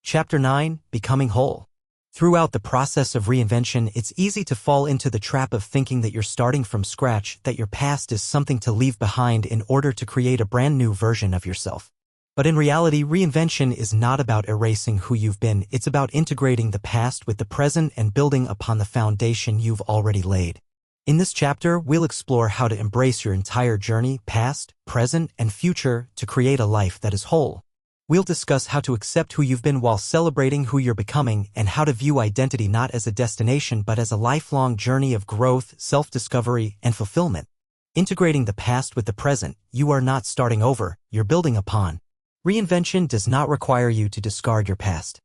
Chapter 9, Becoming Whole. Throughout the process of reinvention, it's easy to fall into the trap of thinking that you're starting from scratch, that your past is something to leave behind in order to create a brand new version of yourself. But in reality, reinvention is not about erasing who you've been. It's about integrating the past with the present and building upon the foundation you've already laid. In this chapter, we'll explore how to embrace your entire journey, past, present, and future, to create a life that is whole. We'll discuss how to accept who you've been while celebrating who you're becoming, and how to view identity not as a destination but as a lifelong journey of growth, self-discovery, and fulfillment. Integrating the past with the present, you are not starting over, you're building upon. Reinvention does not require you to discard your past.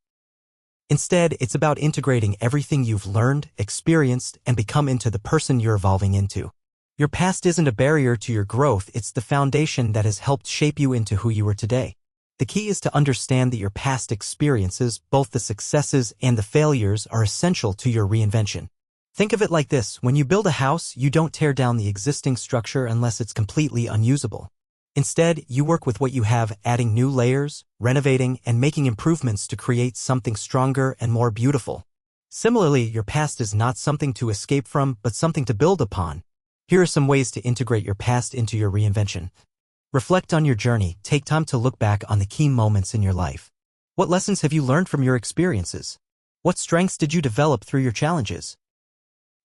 Instead, it's about integrating everything you've learned, experienced, and become into the person you're evolving into. Your past isn't a barrier to your growth, it's the foundation that has helped shape you into who you are today. The key is to understand that your past experiences, both the successes and the failures, are essential to your reinvention. Think of it like this: when you build a house, you don't tear down the existing structure unless it's completely unusable. Instead, you work with what you have, adding new layers, renovating, and making improvements to create something stronger and more beautiful. Similarly, your past is not something to escape from, but something to build upon. Here are some ways to integrate your past into your reinvention. Reflect on your journey. Take time to look back on the key moments in your life. What lessons have you learned from your experiences? What strengths did you develop through your challenges?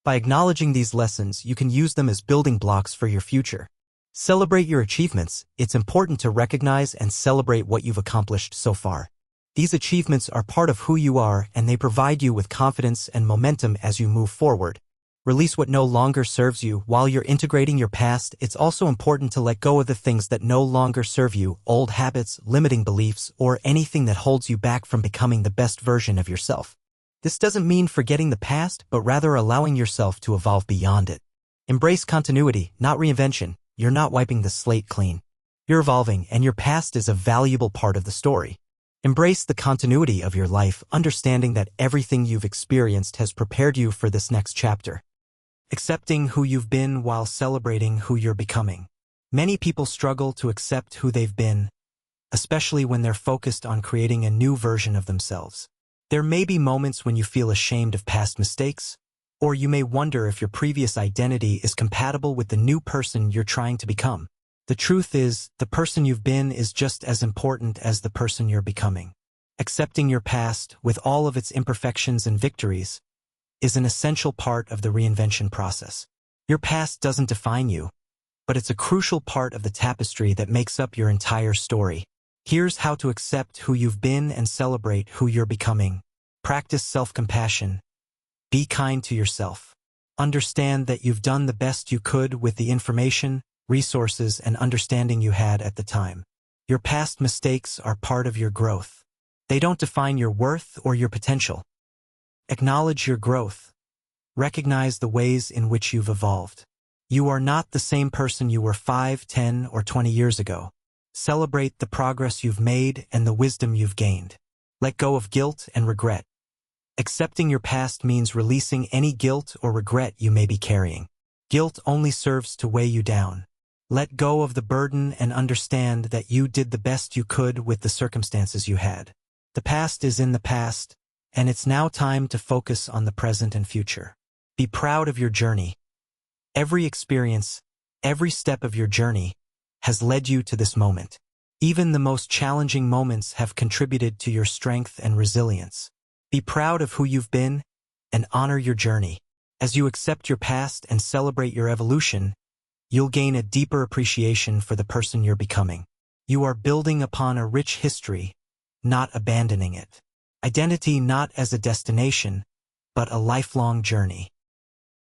By acknowledging these lessons, you can use them as building blocks for your future. Celebrate your achievements. It's important to recognize and celebrate what you've accomplished so far. These achievements are part of who you are, and they provide you with confidence and momentum as you move forward. Release what no longer serves you. While you're integrating your past, it's also important to let go of the things that no longer serve you, old habits, limiting beliefs, or anything that holds you back from becoming the best version of yourself. This doesn't mean forgetting the past, but rather allowing yourself to evolve beyond it. Embrace continuity, not reinvention. You're not wiping the slate clean. You're evolving, and your past is a valuable part of the story. Embrace the continuity of your life, understanding that everything you've experienced has prepared you for this next chapter. Accepting who you've been while celebrating who you're becoming. Many people struggle to accept who they've been, especially when they're focused on creating a new version of themselves. There may be moments when you feel ashamed of past mistakes, or you may wonder if your previous identity is compatible with the new person you're trying to become. The truth is, the person you've been is just as important as the person you're becoming. Accepting your past, with all of its imperfections and victories, is an essential part of the reinvention process. Your past doesn't define you, but it's a crucial part of the tapestry that makes up your entire story. Here's how to accept who you've been and celebrate who you're becoming. Practice self-compassion. Be kind to yourself. Understand that you've done the best you could with the information, resources, and understanding you had at the time. Your past mistakes are part of your growth. They don't define your worth or your potential. Acknowledge your growth. Recognize the ways in which you've evolved. You are not the same person you were 5, 10, or 20 years ago. Celebrate the progress you've made and the wisdom you've gained. Let go of guilt and regret. Accepting your past means releasing any guilt or regret you may be carrying. Guilt only serves to weigh you down. Let go of the burden and understand that you did the best you could with the circumstances you had. The past is in the past, and it's now time to focus on the present and future. Be proud of your journey. Every experience, every step of your journey, has led you to this moment. Even the most challenging moments have contributed to your strength and resilience. Be proud of who you've been and honor your journey. As you accept your past and celebrate your evolution, you'll gain a deeper appreciation for the person you're becoming. You are building upon a rich history, not abandoning it. Identity not as a destination, but a lifelong journey.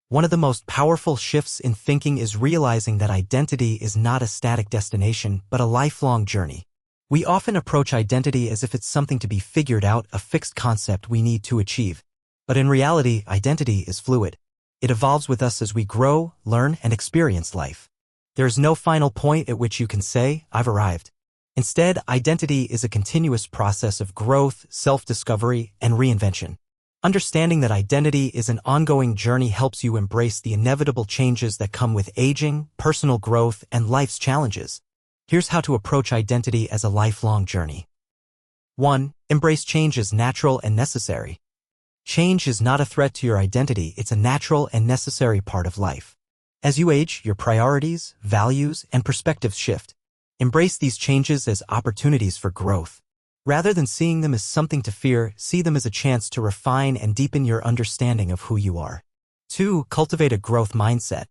One of the most powerful shifts in thinking is realizing that identity is not a static destination, but a lifelong journey. We often approach identity as if it's something to be figured out, a fixed concept we need to achieve. But in reality, identity is fluid. It evolves with us as we grow, learn, and experience life. There is no final point at which you can say, "I've arrived." Instead, identity is a continuous process of growth, self-discovery, and reinvention. Understanding that identity is an ongoing journey helps you embrace the inevitable changes that come with aging, personal growth, and life's challenges. Here's how to approach identity as a lifelong journey. 1. Embrace change as natural and necessary. Change is not a threat to your identity, it's a natural and necessary part of life. As you age, your priorities, values, and perspectives shift. Embrace these changes as opportunities for growth. Rather than seeing them as something to fear, see them as a chance to refine and deepen your understanding of who you are. 2. Cultivate a growth mindset.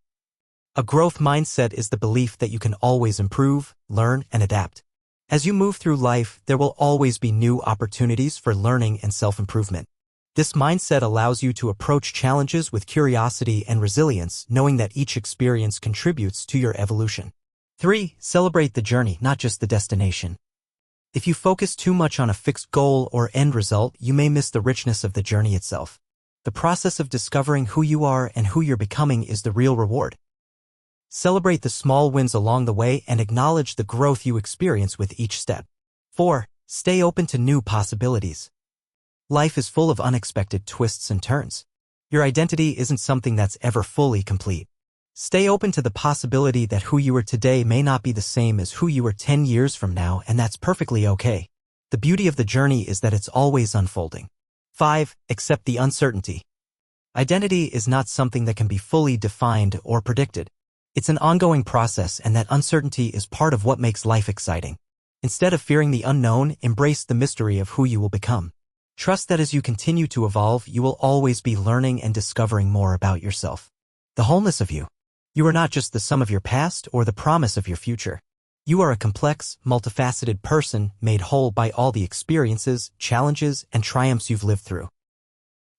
A growth mindset is the belief that you can always improve, learn, and adapt. As you move through life, there will always be new opportunities for learning and self-improvement. This mindset allows you to approach challenges with curiosity and resilience, knowing that each experience contributes to your evolution. 3. Celebrate the journey, not just the destination. If you focus too much on a fixed goal or end result, you may miss the richness of the journey itself. The process of discovering who you are and who you're becoming is the real reward. Celebrate the small wins along the way and acknowledge the growth you experience with each step. 4. Stay open to new possibilities. Life is full of unexpected twists and turns. Your identity isn't something that's ever fully complete. Stay open to the possibility that who you are today may not be the same as who you are 10 years from now, and that's perfectly okay. The beauty of the journey is that it's always unfolding. 5. Accept the uncertainty. Identity is not something that can be fully defined or predicted. It's an ongoing process, and that uncertainty is part of what makes life exciting. Instead of fearing the unknown, embrace the mystery of who you will become. Trust that as you continue to evolve, you will always be learning and discovering more about yourself. The wholeness of you. You are not just the sum of your past or the promise of your future. You are a complex, multifaceted person made whole by all the experiences, challenges, and triumphs you've lived through.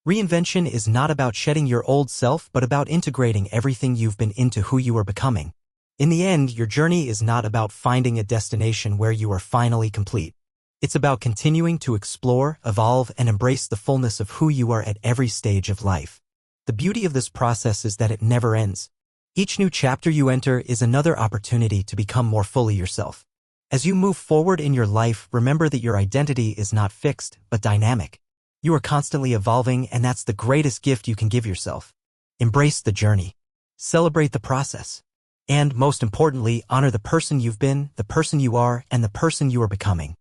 Reinvention is not about shedding your old self, but about integrating everything you've been into who you are becoming. In the end, your journey is not about finding a destination where you are finally complete. It's about continuing to explore, evolve, and embrace the fullness of who you are at every stage of life. The beauty of this process is that it never ends. Each new chapter you enter is another opportunity to become more fully yourself. As you move forward in your life, remember that your identity is not fixed, but dynamic. You are constantly evolving, and that's the greatest gift you can give yourself. Embrace the journey. Celebrate the process. And, most importantly, honor the person you've been, the person you are, and the person you are becoming.